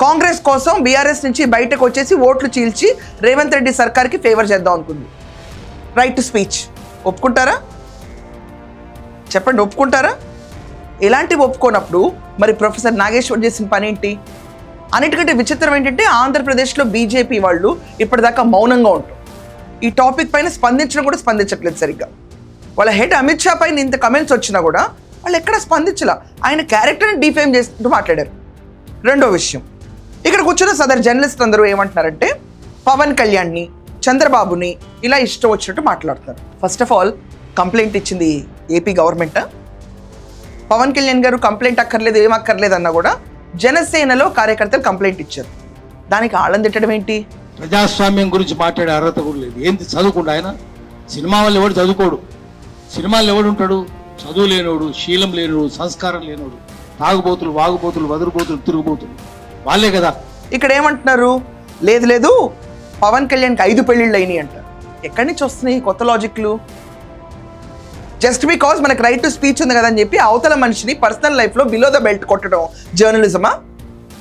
కాంగ్రెస్ కోసం బీఆర్ఎస్ నుంచి బయటకు వచ్చేసి ఓట్లు చీల్చి రేవంత్ రెడ్డి సర్కార్కి ఫేవర్ చేద్దాం అనుకుంది. రైట్ టు స్పీచ్ ఒప్పుకుంటారా? చెప్పండి, ఒప్పుకుంటారా? ఇలాంటివి ఒప్పుకోనప్పుడు మరి ప్రొఫెసర్ నాగేశ్వర్ చేసిన పని ఏంటి? అన్నిటికంటే విచిత్రం ఏంటంటే ఆంధ్రప్రదేశ్లో బీజేపీ వాళ్ళు ఇప్పటిదాకా మౌనంగా ఉంటారు. ఈ టాపిక్ పైన స్పందించడం కూడా స్పందించట్లేదు సరిగ్గా. వాళ్ళ హెడ్ అమిత్ షా పైన ఇంత కమెంట్స్ వచ్చినా కూడా వాళ్ళు ఎక్కడ స్పందించలా. ఆయన క్యారెక్టర్ని డిఫేమ్ చేసుకుంటూ మాట్లాడారు. రెండో విషయం, ఇక్కడ కూర్చున్న సదరు జర్నలిస్ట్ అందరూ ఏమంటున్నారంటే పవన్ కళ్యాణ్ని, చంద్రబాబుని ఇలా ఇష్టం వచ్చినట్టు మాట్లాడుతున్నారు. ఫస్ట్ ఆఫ్ ఆల్ కంప్లైంట్ ఇచ్చింది ఏపీ గవర్నమెంట్. పవన్ కళ్యాణ్ గారు కంప్లైంట్ అక్కర్లేదు, ఏం అక్కర్లేదు అన్నా కూడా జనసేనలో కార్యకర్తలు కంప్లైంట్ ఇచ్చారు. దానికి ఆళ్ళని తిట్టడం ఏంటి? ప్రజాస్వామ్యం గురించి మాట్లాడే అర్హత కూడా లేదు. ఏంటి చదువుకుండా ఆయన? సినిమా వాళ్ళు ఎవడు చదువుకోడు, సినిమాల్లో ఎవడు ఉంటాడు? చదువు లేనోడు, శీలం లేనోడు, సంస్కారం లేనోడు, తాగుబోతులు, వాగుబోతులు, వదురుబోతులు, తిరుగుబోతులు వాళ్ళే కదా. ఇక్కడ ఏమంటున్నారు? లేదు లేదు పవన్ కళ్యాణ్కి 5 పెళ్ళిళ్ళు అయినాయి అంటారు. ఎక్కడి నుంచి వస్తున్నాయి కొత్త లాజిక్లు? జస్ట్ బికాజ్ మనకు రైట్ టు స్పీచ్ ఉంది కదా అని చెప్పి అవతల మనిషిని పర్సనల్ లైఫ్లో బిలో ద బెల్ట్ కొట్టడం జర్నలిజమా?